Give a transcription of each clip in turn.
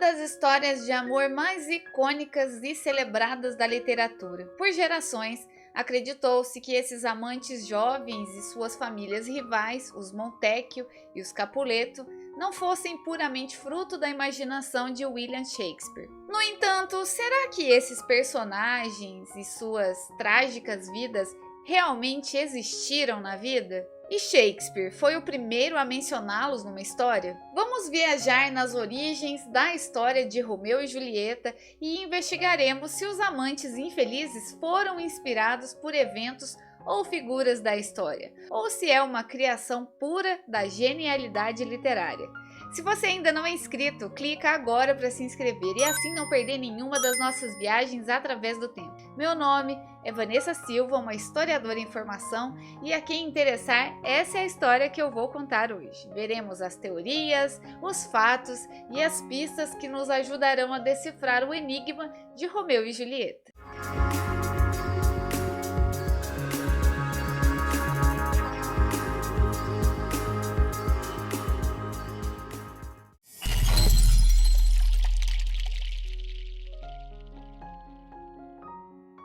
das histórias de amor mais icônicas e celebradas da literatura. Por gerações, acreditou-se que esses amantes jovens e suas famílias rivais, os Montecchio e os Capuleto, não fossem puramente fruto da imaginação de William Shakespeare. No entanto, será que esses personagens e suas trágicas vidas realmente existiram na vida? E Shakespeare foi o primeiro a mencioná-los numa história? Vamos viajar nas origens da história de Romeu e Julieta e investigaremos se os amantes infelizes foram inspirados por eventos ou figuras da história, ou se é uma criação pura da genialidade literária. Se você ainda não é inscrito, clica agora para se inscrever e assim não perder nenhuma das nossas viagens através do tempo. Meu nome é Vanessa Silva, uma historiadora em formação, e a quem interessar, essa é a história que eu vou contar hoje. Veremos as teorias, os fatos e as pistas que nos ajudarão a decifrar o enigma de Romeu e Julieta.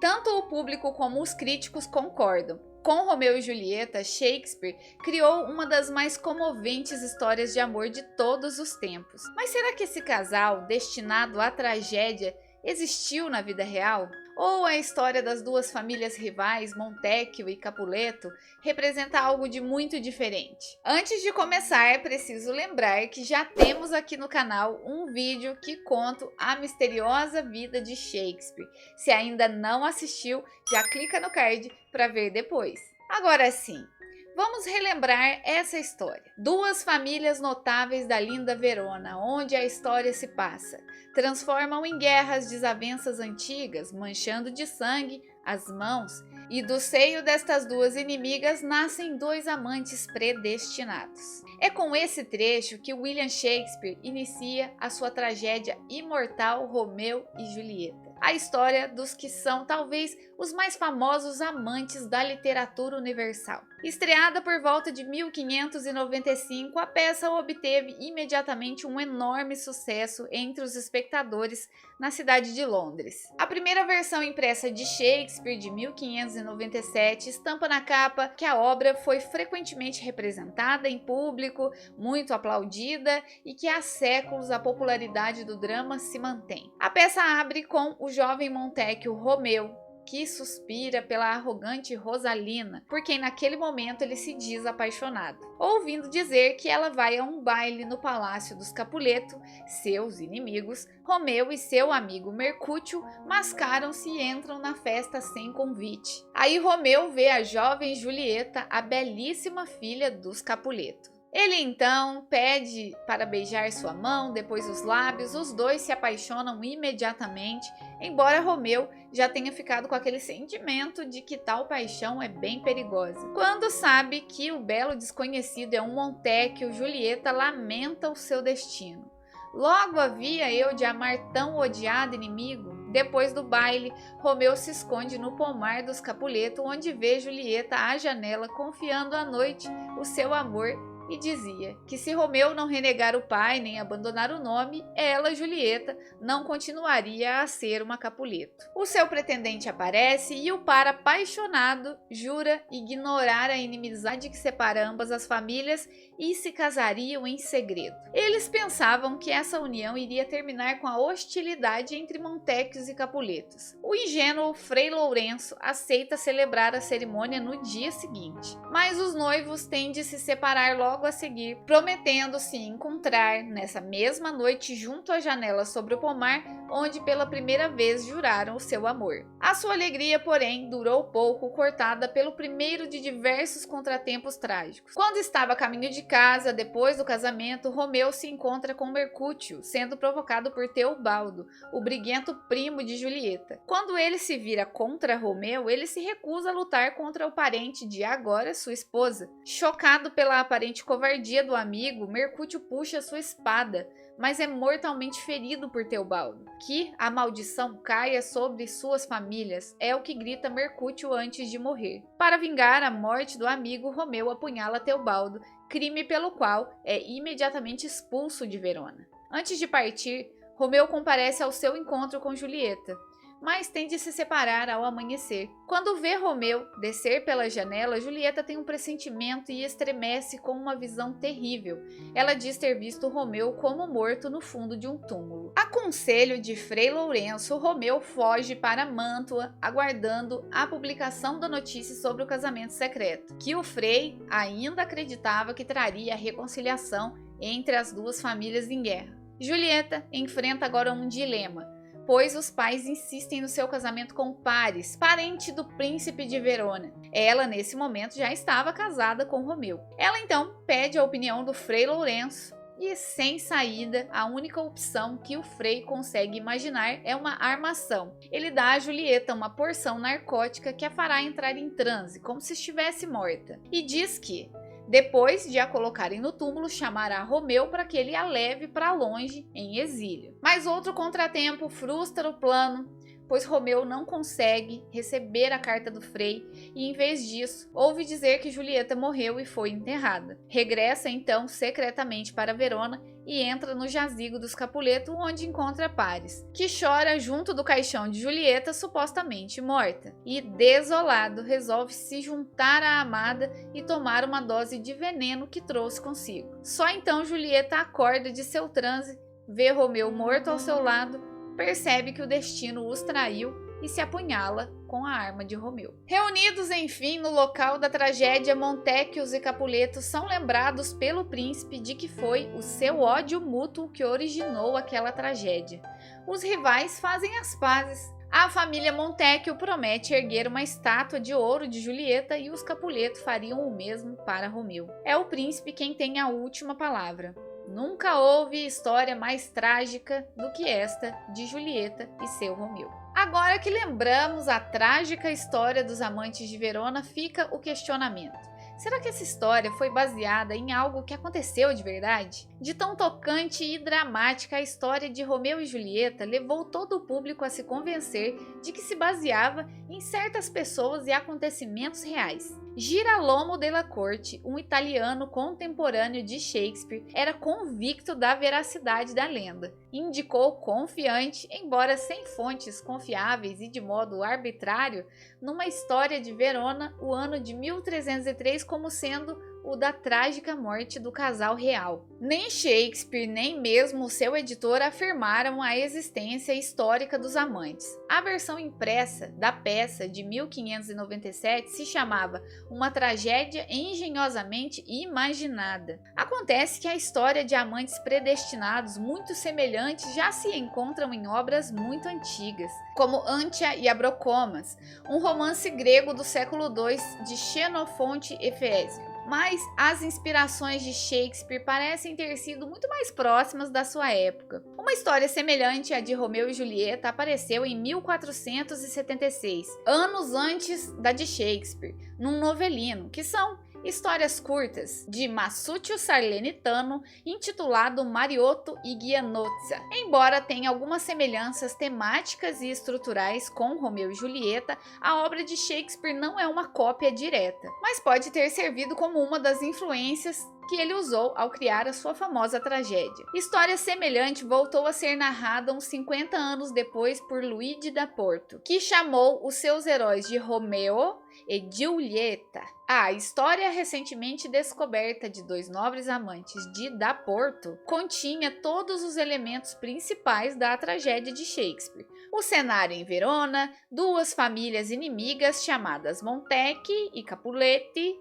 Tanto o público como os críticos concordam. Com Romeu e Julieta, Shakespeare criou uma das mais comoventes histórias de amor de todos os tempos. Mas será que esse casal, destinado à tragédia, existiu na vida real? Ou a história das duas famílias rivais, Montecchio e Capuleto, representa algo de muito diferente? Antes de começar, é preciso lembrar que já temos aqui no canal um vídeo que conta a misteriosa vida de Shakespeare. Se ainda não assistiu, já clica no card para ver depois. Agora sim, vamos relembrar essa história. Duas famílias notáveis da linda Verona, onde a história se passa, transformam em guerras desavenças antigas, manchando de sangue as mãos, e do seio destas duas inimigas nascem dois amantes predestinados. É com esse trecho que William Shakespeare inicia a sua tragédia imortal Romeu e Julieta. A história dos que são talvez os mais famosos amantes da literatura universal. Estreada por volta de 1595, a peça obteve imediatamente um enorme sucesso entre os espectadores na cidade de Londres. A primeira versão impressa de Shakespeare, de 1597, estampa na capa que a obra foi frequentemente representada em público, muito aplaudida e que há séculos a popularidade do drama se mantém. A peça abre com o jovem Montecchio Romeu, que suspira pela arrogante Rosalina, por quem naquele momento ele se diz apaixonado, ouvindo dizer que ela vai a um baile no palácio dos Capuleto. Seus inimigos, Romeu e seu amigo Mercúcio, mascaram-se e entram na festa sem convite. Aí Romeu vê a jovem Julieta, a belíssima filha dos Capuleto. Ele então pede para beijar sua mão, depois os lábios. Os dois se apaixonam imediatamente, embora Romeu já tenha ficado com aquele sentimento de que tal paixão é bem perigosa. Quando sabe que o belo desconhecido é um Montecchio, Julieta lamenta o seu destino. Logo havia eu de amar tão odiado inimigo? Depois do baile, Romeu se esconde no pomar dos Capuleto, onde vê Julieta à janela confiando à noite o seu amor, e dizia que se Romeu não renegar o pai nem abandonar o nome, ela, Julieta, não continuaria a ser uma Capuleto. O seu pretendente aparece e o par apaixonado jura ignorar a inimizade que separa ambas as famílias e se casariam em segredo. Eles pensavam que essa união iria terminar com a hostilidade entre Montecchios e Capuletos. O ingênuo Frei Lourenço aceita celebrar a cerimônia no dia seguinte, mas os noivos têm de se separar logo a seguir, prometendo se encontrar nessa mesma noite junto à janela sobre o pomar, onde pela primeira vez juraram o seu amor. A sua alegria, porém, durou pouco, cortada pelo primeiro de diversos contratempos trágicos. Quando estava a caminho de casa, depois do casamento, Romeu se encontra com Mercúcio, sendo provocado por Teobaldo, o briguento primo de Julieta. Quando ele se vira contra Romeu, ele se recusa a lutar contra o parente de agora sua esposa. Chocado pela aparente covardia do amigo, Mercúcio puxa sua espada, mas é mortalmente ferido por Teobaldo. Que a maldição caia sobre suas famílias, é o que grita Mercúcio antes de morrer. Para vingar a morte do amigo, Romeu apunhala Teobaldo, crime pelo qual é imediatamente expulso de Verona. Antes de partir, Romeu comparece ao seu encontro com Julieta, mas tem de se separar ao amanhecer. Quando vê Romeu descer pela janela, Julieta tem um pressentimento e estremece com uma visão terrível. Ela diz ter visto Romeu como morto no fundo de um túmulo. A conselho de Frei Lourenço, Romeu foge para Mantua, aguardando a publicação da notícia sobre o casamento secreto, que o Frei ainda acreditava que traria a reconciliação entre as duas famílias em guerra. Julieta enfrenta agora um dilema, pois os pais insistem no seu casamento com Paris, parente do príncipe de Verona. Ela, nesse momento, já estava casada com Romeu. Ela, então, pede a opinião do Frei Lourenço e, sem saída, a única opção que o Frei consegue imaginar é uma armação. Ele dá a Julieta uma porção narcótica que a fará entrar em transe, como se estivesse morta, e diz que, depois de a colocarem no túmulo, chamará Romeu para que ele a leve para longe, em exílio. Mas outro contratempo frustra o plano, pois Romeu não consegue receber a carta do Frei e, em vez disso, ouve dizer que Julieta morreu e foi enterrada. Regressa então secretamente para Verona e entra no jazigo dos Capuleto, onde encontra Paris, que chora junto do caixão de Julieta, supostamente morta, e, desolado, resolve se juntar à amada e tomar uma dose de veneno que trouxe consigo. Só então Julieta acorda de seu transe, vê Romeu morto ao seu lado, percebe que o destino os traiu e se apunhala com a arma de Romeu. Reunidos, enfim, no local da tragédia, Montecchios e Capuleto são lembrados pelo príncipe de que foi o seu ódio mútuo que originou aquela tragédia. Os rivais fazem as pazes. A família Montecchio promete erguer uma estátua de ouro de Julieta e os Capuleto fariam o mesmo para Romeu. É o príncipe quem tem a última palavra. Nunca houve história mais trágica do que esta de Julieta e seu Romeu. Agora que lembramos a trágica história dos amantes de Verona, fica o questionamento. Será que essa história foi baseada em algo que aconteceu de verdade? De tão tocante e dramática, a história de Romeu e Julieta levou todo o público a se convencer de que se baseava em certas pessoas e acontecimentos reais. Girolamo della Corte, um italiano contemporâneo de Shakespeare, era convicto da veracidade da lenda. Indicou confiante, embora sem fontes confiáveis e de modo arbitrário, numa história de Verona, o ano de 1303 como sendo o da trágica morte do casal real. Nem Shakespeare, nem mesmo o seu editor afirmaram a existência histórica dos amantes. A versão impressa da peça de 1597 se chamava Uma Tragédia Engenhosamente Imaginada. Acontece que a história de amantes predestinados muito semelhantes já se encontram em obras muito antigas, como Antia e Abrocomas, um romance grego do século II de Xenofonte Efésio. Mas as inspirações de Shakespeare parecem ter sido muito mais próximas da sua época. Uma história semelhante à de Romeu e Julieta apareceu em 1476, anos antes da de Shakespeare, num novelino, que são histórias curtas de Masuccio Salernitano, intitulado Mariotto e Giannozza. Embora tenha algumas semelhanças temáticas e estruturais com Romeu e Julieta, a obra de Shakespeare não é uma cópia direta, mas pode ter servido como uma das influências que ele usou ao criar a sua famosa tragédia. História semelhante voltou a ser narrada uns 50 anos depois por Luigi da Porto, que chamou os seus heróis de Romeo e Giulietta. A história recentemente descoberta de dois nobres amantes de da Porto continha todos os elementos principais da tragédia de Shakespeare. O cenário em Verona, duas famílias inimigas chamadas Montecchi e Capuletti,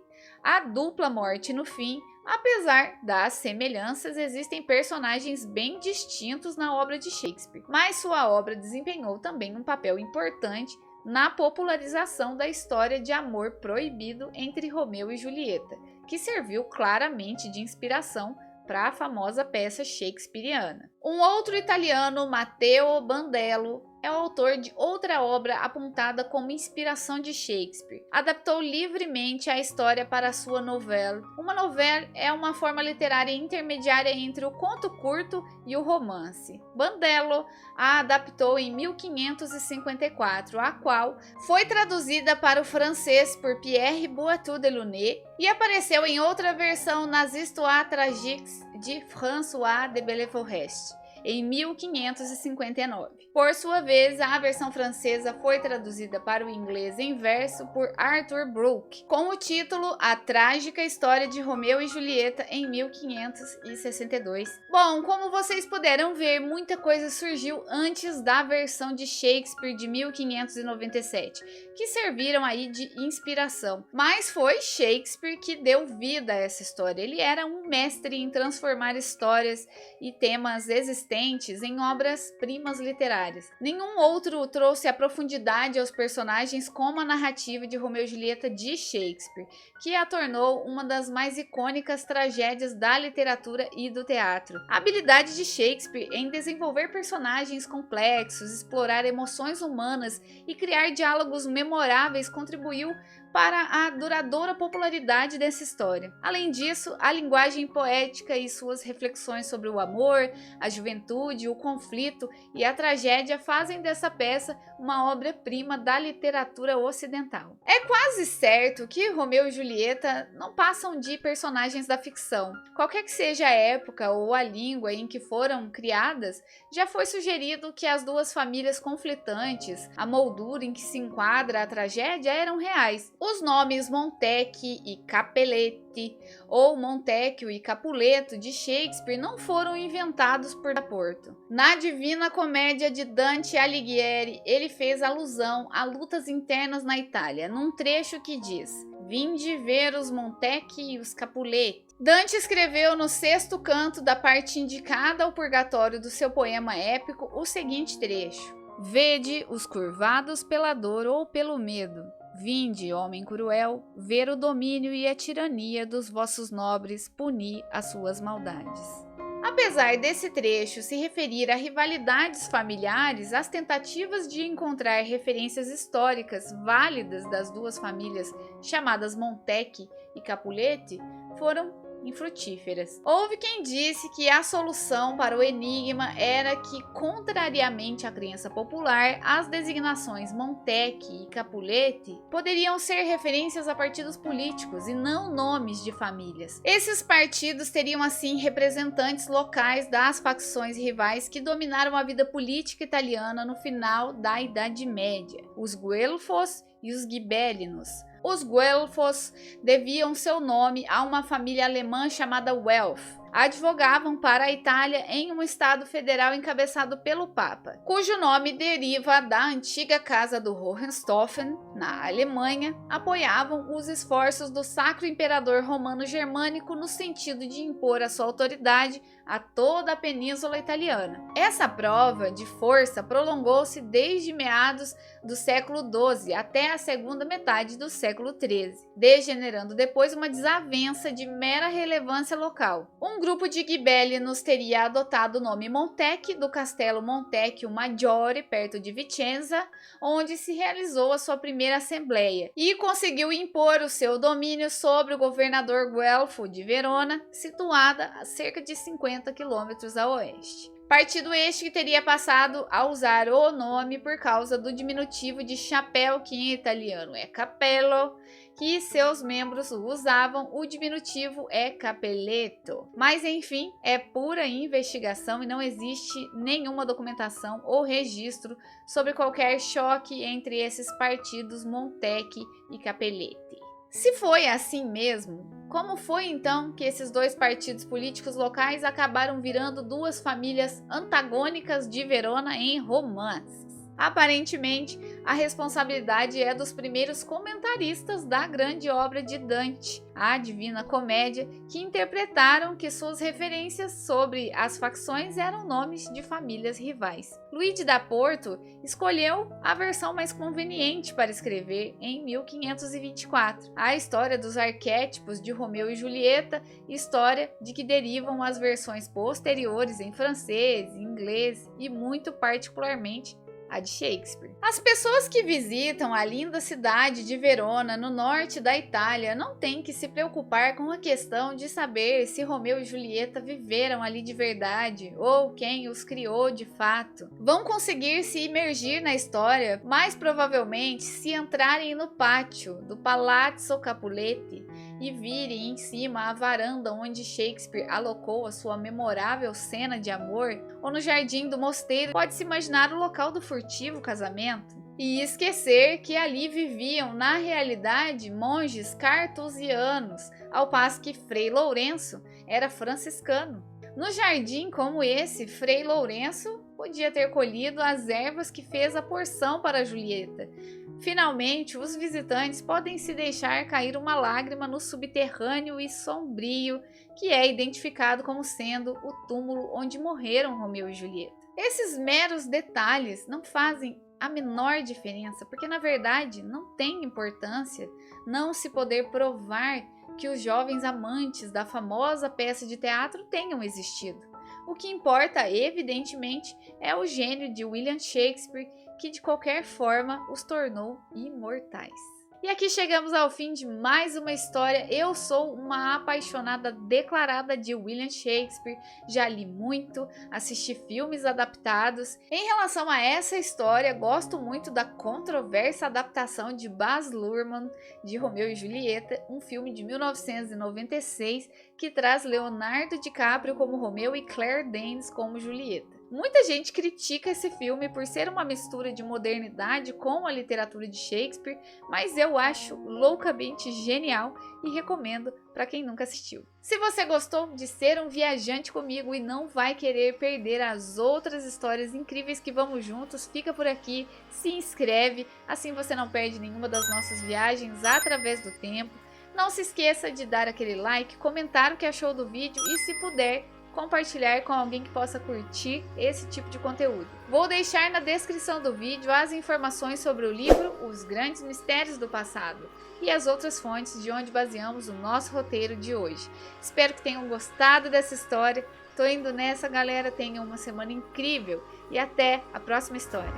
a dupla morte no fim. Apesar das semelhanças, existem personagens bem distintos na obra de Shakespeare, mas sua obra desempenhou também um papel importante na popularização da história de amor proibido entre Romeu e Julieta, que serviu claramente de inspiração para a famosa peça shakespeariana. Um outro italiano, Matteo Bandello, é o autor de outra obra apontada como inspiração de Shakespeare. Adaptou livremente a história para sua novela. Uma novela é uma forma literária intermediária entre o conto curto e o romance. Bandello a adaptou em 1554, a qual foi traduzida para o francês por Pierre Boitou-Delaunay e apareceu em outra versão nas Histoires tragiques de François de Belleforest. em 1559. Por sua vez, a versão francesa foi traduzida para o inglês em verso por Arthur Brooke, com o título A Trágica História de Romeu e Julieta em 1562. Bom, como vocês puderam ver, muita coisa surgiu antes da versão de Shakespeare de 1597, que serviram aí de inspiração. Mas foi Shakespeare que deu vida a essa história. Ele era um mestre em transformar histórias e temas existentes em obras-primas literárias. Nenhum outro trouxe a profundidade aos personagens como a narrativa de Romeu e Julieta de Shakespeare, que a tornou uma das mais icônicas tragédias da literatura e do teatro. A habilidade de Shakespeare em desenvolver personagens complexos, explorar emoções humanas e criar diálogos memoráveis contribuiu para a duradoura popularidade dessa história. Além disso, a linguagem poética e suas reflexões sobre o amor, a juventude, o conflito e a tragédia fazem dessa peça uma obra-prima da literatura ocidental. É quase certo que Romeu e Julieta não passam de personagens da ficção. Qualquer que seja a época ou a língua em que foram criadas, já foi sugerido que as duas famílias conflitantes, a moldura em que se enquadra a tragédia, eram reais. Os nomes Montecchi e Cappelletti, ou Montecchio e Capuleto, de Shakespeare não foram inventados por Porto. Na Divina Comédia de Dante Alighieri, ele fez alusão a lutas internas na Itália, num trecho que diz: "Vinde ver os Montecchi e os Capuletti". Dante escreveu no sexto canto da parte indicada ao purgatório do seu poema épico o seguinte trecho: "Vede os curvados pela dor ou pelo medo. Vinde, homem cruel, ver o domínio e a tirania dos vossos nobres punir as suas maldades". Apesar desse trecho se referir a rivalidades familiares, as tentativas de encontrar referências históricas válidas das duas famílias chamadas Montecchi e Capuletti foram infrutíferas. Houve quem disse que a solução para o enigma era que, contrariamente à crença popular, as designações Montecchi e Capuletti poderiam ser referências a partidos políticos e não nomes de famílias. Esses partidos teriam assim representantes locais das facções rivais que dominaram a vida política italiana no final da Idade Média, os Guelfos e os Ghibellinos. Os Guelfos deviam seu nome a uma família alemã chamada Welf. Advogavam para a Itália em um estado federal encabeçado pelo Papa, cujo nome deriva da antiga casa do Hohenstaufen, na Alemanha. Apoiavam os esforços do Sacro Imperador Romano Germânico no sentido de impor a sua autoridade a toda a península italiana. Essa prova de força prolongou-se desde meados do século XII até a segunda metade do século XIII, degenerando depois uma desavença de mera relevância local. Um grupo de ghibellinos teria adotado o nome Montecchi do castelo Montecchio Maggiore, perto de Vicenza, onde se realizou a sua primeira assembleia, e conseguiu impor o seu domínio sobre o governador Guelfo de Verona, situada a cerca de 50 quilômetros a oeste. Partido este que teria passado a usar o nome por causa do diminutivo de chapéu, que em italiano é cappello, que seus membros usavam. O diminutivo é capelletto. Mas enfim, é pura investigação e não existe nenhuma documentação ou registro sobre qualquer choque entre esses partidos Montecchi e Cappelletti. Se foi assim mesmo, como foi então que esses dois partidos políticos locais acabaram virando duas famílias antagônicas de Verona em romances? Aparentemente, a responsabilidade é dos primeiros comentaristas da grande obra de Dante, a Divina Comédia, que interpretaram que suas referências sobre as facções eram nomes de famílias rivais. Luigi da Porto escolheu a versão mais conveniente para escrever em 1524, a história dos arquétipos de Romeu e Julieta, história de que derivam as versões posteriores em francês, inglês e muito particularmente a de Shakespeare. As pessoas que visitam a linda cidade de Verona, no norte da Itália, não têm que se preocupar com a questão de saber se Romeu e Julieta viveram ali de verdade ou quem os criou de fato. Vão conseguir se imergir na história, mais provavelmente se entrarem no pátio do Palazzo Capuletti e vire em cima a varanda onde Shakespeare alocou a sua memorável cena de amor, ou no jardim do mosteiro, pode-se imaginar o local do furtivo casamento. E esquecer que ali viviam, na realidade, monges cartusianos, ao passo que Frei Lourenço era franciscano. No jardim como esse, Frei Lourenço podia ter colhido as ervas que fez a porção para Julieta. Finalmente, os visitantes podem se deixar cair uma lágrima no subterrâneo e sombrio, que é identificado como sendo o túmulo onde morreram Romeu e Julieta. Esses meros detalhes não fazem a menor diferença, porque na verdade não tem importância não se poder provar que os jovens amantes da famosa peça de teatro tenham existido. O que importa, evidentemente, é o gênio de William Shakespeare, que de qualquer forma os tornou imortais. E aqui chegamos ao fim de mais uma história. Eu sou uma apaixonada declarada de William Shakespeare, já li muito, assisti filmes adaptados. Em relação a essa história, gosto muito da controversa adaptação de Baz Luhrmann de Romeu e Julieta, um filme de 1996 que traz Leonardo DiCaprio como Romeu e Claire Danes como Julieta. Muita gente critica esse filme por ser uma mistura de modernidade com a literatura de Shakespeare, mas eu acho loucamente genial e recomendo para quem nunca assistiu. Se você gostou de ser um viajante comigo e não vai querer perder as outras histórias incríveis que vamos juntos, fica por aqui, se inscreve, assim você não perde nenhuma das nossas viagens através do tempo. Não se esqueça de dar aquele like, comentar o que achou do vídeo e, se puder, compartilhar com alguém que possa curtir esse tipo de conteúdo. Vou deixar na descrição do vídeo as informações sobre o livro Os Grandes Mistérios do Passado e as outras fontes de onde baseamos o nosso roteiro de hoje. Espero que tenham gostado dessa história. Tô indo nessa, galera. Tenham uma semana incrível e até a próxima história.